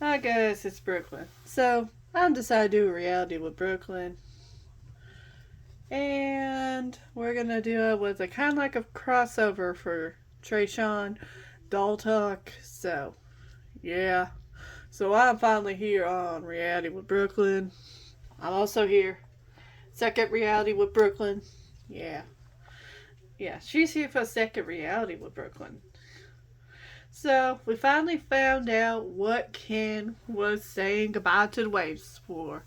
I guess it's Brooklyn. So I decided to do a reality with Brooklyn. And we're gonna do it with a kind of like a crossover for Trayshawn, Doll Talk. So yeah. So I'm finally here on Reality with Brooklyn. I'm also here. Second Reality with Brooklyn. Yeah. Yeah, she's here for second reality with Brooklyn. So we finally found out what Ken was saying goodbye to the waves for.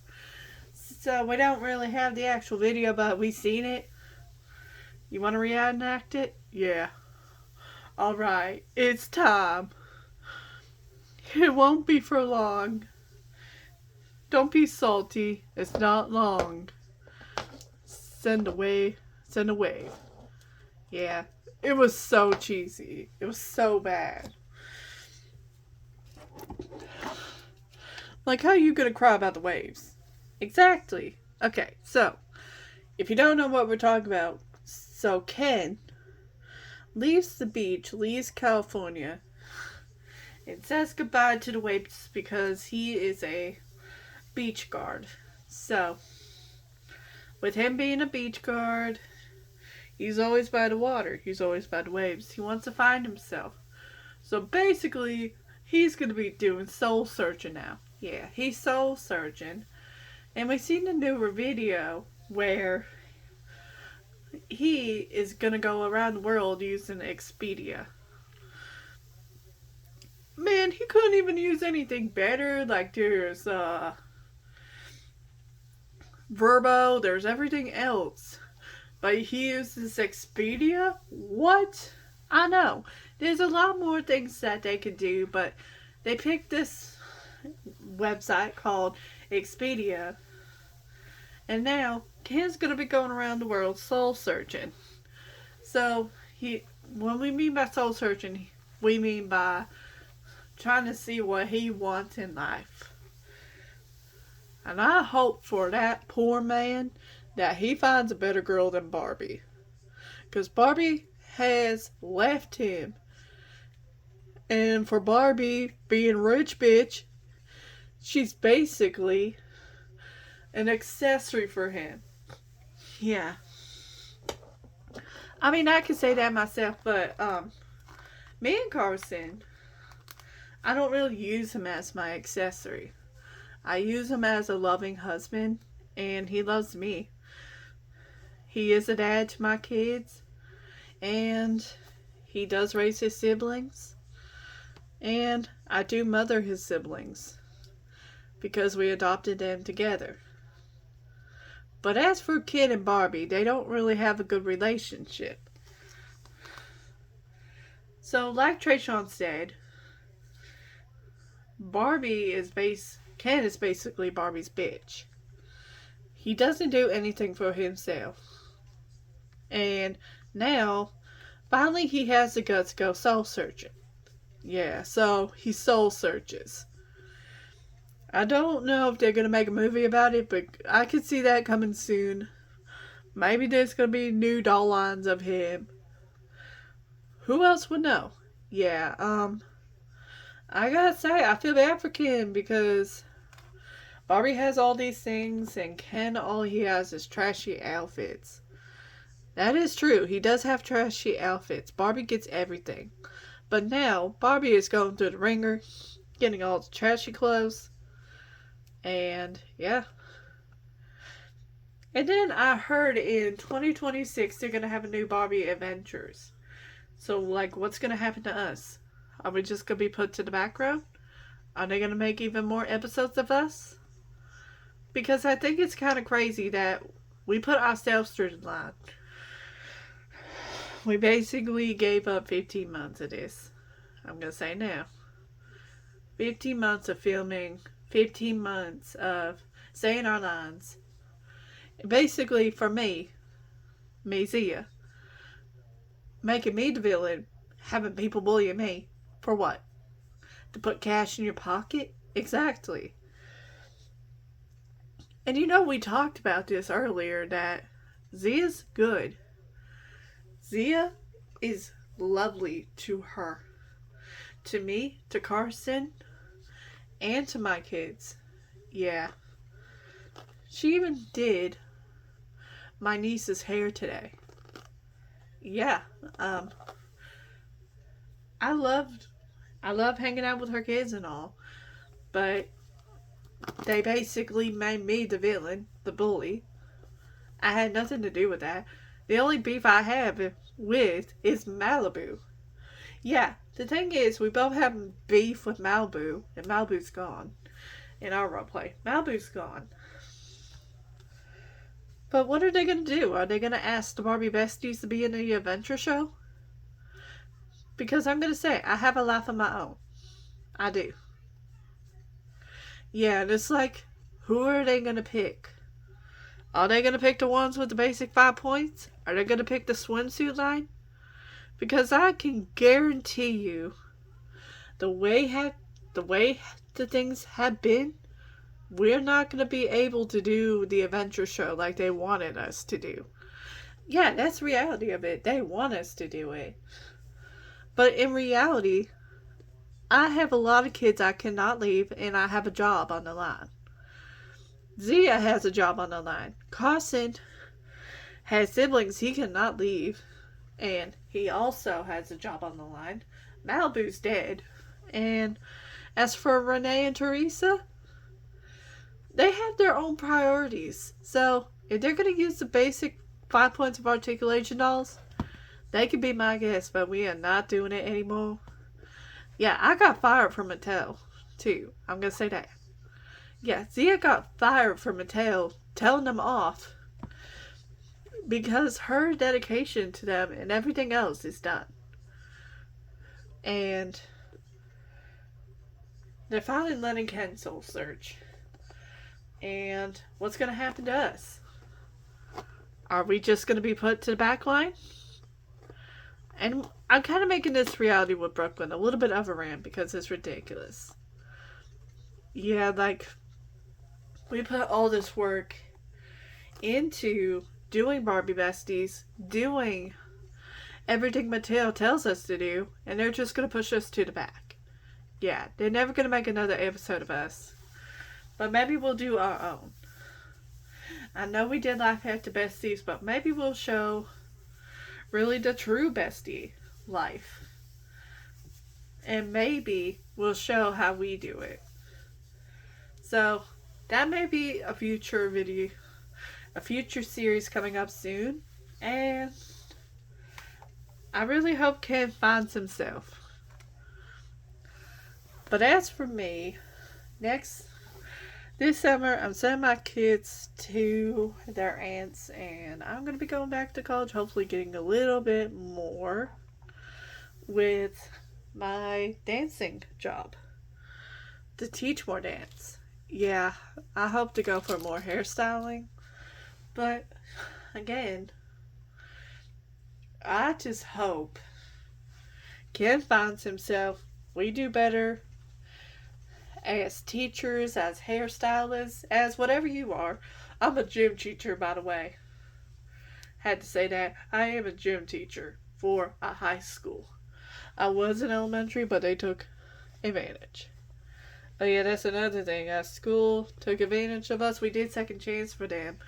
So we don't really have the actual video, but we seen it. You want to reenact it? Yeah. All right, it's time. It won't be for long. Don't be salty. It's not long. Send away. Send away. Yeah. It was so cheesy. It was so bad. Like, how are you gonna cry about the waves? Exactly. Okay, so if you don't know what we're talking about, so Ken leaves the beach, leaves California, and says goodbye to the waves because he is a beach guard. So, with him being a beach guard, he's always by the water, he's always by the waves. He wants to find himself. So basically, he's going to be doing soul searching now. Yeah, he's soul searching. And we've seen a newer video where he is going to go around the world using Expedia. Man, he couldn't even use anything better. Like, there's Verbo, there's everything else. But he uses Expedia? What? I know. There's a lot more things that they could do, but they picked this website called Expedia. And now Ken's gonna be going around the world soul searching. So when we mean by soul searching, we mean by trying to see what he wants in life. And I hope for that poor man that he finds a better girl than Barbie. Because Barbie has left him. And for Barbie being rich bitch, she's basically an accessory for him. Yeah. I mean, I could say that myself, but me and Carson, I don't really use him as my accessory. I use him as a loving husband, and he loves me. He is a dad to my kids, and he does raise his siblings, and I do mother his siblings because we adopted them together. But as for Ken and Barbie, they don't really have a good relationship. So, like Trayshawn said, Ken is basically Barbie's bitch. He doesn't do anything for himself. And now, finally, he has the guts to go soul searching. Yeah, so he soul searches. I don't know if they're going to make a movie about it, but I could see that coming soon. Maybe there's going to be new doll lines of him. Who else would know? Yeah, I gotta say, I feel bad for Ken because Barbie has all these things and Ken, all he has is trashy outfits. That is true. He does have trashy outfits. Barbie gets everything. But now, Barbie is going through the ringer, getting all the trashy clothes. And, yeah. And then I heard in 2026 they're going to have a new Barbie Adventures. So, like, what's going to happen to us? Are we just going to be put to the background? Are they going to make even more episodes of us? Because I think it's kind of crazy that we put ourselves through the line. We basically gave up 15 months of this. I'm going to say now. 15 months of filming, 15 months of saying our lines. Basically, for me, Zia, making me the villain, having people bullying me. For what? To put cash in your pocket? Exactly. And you know, we talked about this earlier that Zia's good. Zia is lovely to her. To me, to Carson, and to my kids. Yeah. She even did my niece's hair today. Yeah. Um I loved I love hanging out with her kids and all, but they basically made me the villain, the bully. I had nothing to do with that. The only beef I have with is Malibu. Yeah, the thing is, we both have beef with Malibu, and Malibu's gone in our roleplay. Malibu's gone. But what are they going to do? Are they going to ask the Barbie Besties to be in the adventure show? Because I'm going to say, I have a life of my own. I do. Yeah, and it's like, who are they going to pick? Are they going to pick the ones with the basic 5 points? Are they going to pick the swimsuit line? Because I can guarantee you, the way the things have been, we're not going to be able to do the adventure show like they wanted us to do. Yeah, that's the reality of it. They want us to do it. But in reality, I have a lot of kids I cannot leave, and I have a job on the line. Zia has a job on the line. Carson has siblings he cannot leave, and he also has a job on the line. Malibu's dead. And as for Renee and Teresa, they have their own priorities. So if they're going to use the basic 5 points of articulation dolls, they can be my guest, but we are not doing it anymore. Yeah, I got fired from Mattel, too. I'm going to say that. Yeah, Zia got fired from Mattel, telling them off, because her dedication to them and everything else is done. And they're finally letting Ken soul search. And what's going to happen to us? Are we just going to be put to the back line? And I'm kind of making this reality with Brooklyn a little bit of a rant because it's ridiculous. Yeah, like, we put all this work into doing Barbie Besties, doing everything Mattel tells us to do, and they're just going to push us to the back. Yeah, they're never going to make another episode of us. But maybe we'll do our own. I know we did Life After Besties, but maybe we'll show really the true bestie life. And maybe we'll show how we do it. So, that may be a future video, a future series coming up soon. And I really hope Ken finds himself. But as for me, this summer, I'm sending my kids to their aunts, and I'm going to be going back to college, hopefully getting a little bit more with my dancing job to teach more dance. Yeah, I hope to go for more hairstyling, but again, I just hope Ken finds himself. We do better as teachers, as hairstylists, as whatever you are. I'm a gym teacher, by the way. Had to say that. I am a gym teacher for a high school. I was in elementary, but they took advantage. Oh yeah, that's another thing. Our school took advantage of us. We did second chance for them,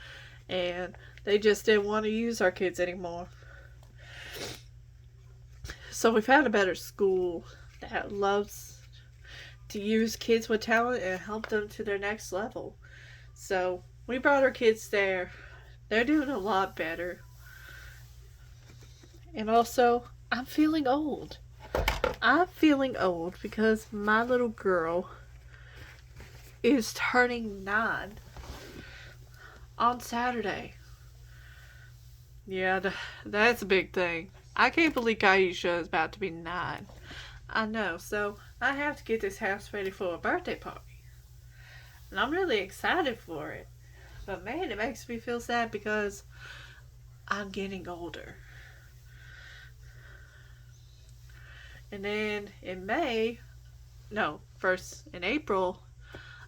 and they just didn't want to use our kids anymore. So we found a better school that loves to use kids with talent and help them to their next level. So we brought our kids there. They're doing a lot better. And also, I'm feeling old. I'm feeling old because my little girl is turning 9 on Saturday. Yeah, that's a big thing. I can't believe Kaisha is about to be 9. I know, so I have to get this house ready for a birthday party. And I'm really excited for it. But man, it makes me feel sad because I'm getting older. And then in in April,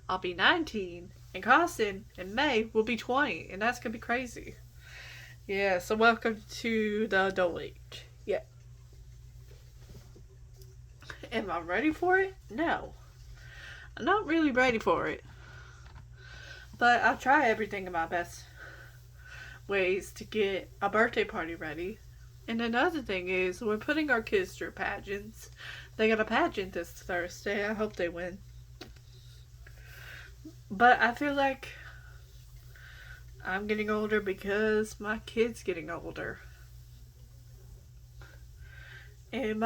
I'll be 19. And Carson in May will be 20. And that's going to be crazy. Yeah, so welcome to the adult age. Yeah. Am I ready for it? No. I'm not really ready for it. But I'll try everything in my best ways to get a birthday party ready. And another thing is, we're putting our kids through pageants. They got a pageant this Thursday. I hope they win. But I feel like I'm getting older because my kid's getting older. And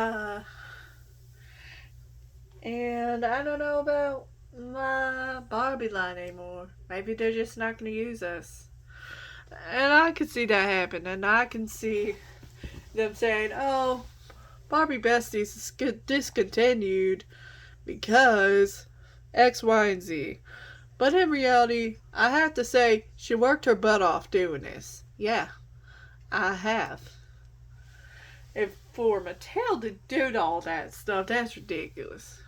and I don't know about my Barbie line anymore. Maybe they're just not going to use us. And I can see that happen. And I can see them saying, oh, Barbie Besties is discontinued because X, Y, and Z. But in reality, I have to say, she worked her butt off doing this. Yeah, I have. If for Mattel to do all that stuff, that's ridiculous.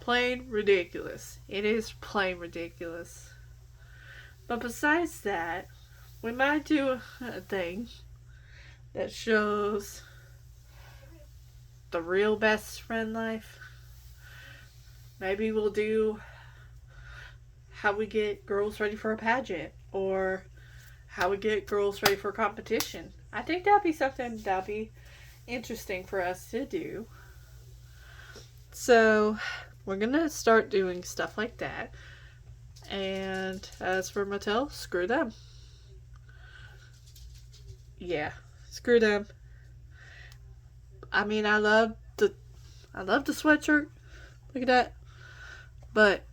Plain ridiculous. It is plain ridiculous. But besides that, we might do a thing that shows the real best friend life. Maybe we'll do how we get girls ready for a pageant, or how we get girls ready for a competition. I think that'd be something that'd be interesting for us to do. So we're gonna start doing stuff like that. And as for Mattel, screw them. Yeah, screw them. I mean, I love the sweatshirt. Look at that. But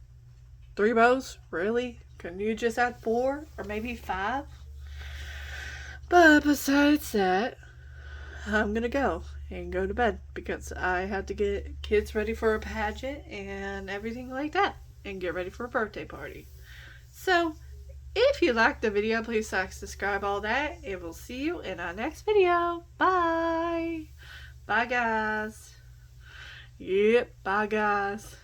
3 bows, really? Couldn't you just add 4 or maybe 5? But besides that, I'm gonna go and go to bed because I have to get kids ready for a pageant and everything like that, and get ready for a birthday party. So, if you liked the video, please like, subscribe, all that, and we'll see you in our next video. Bye! Bye, guys. Yep, bye, guys.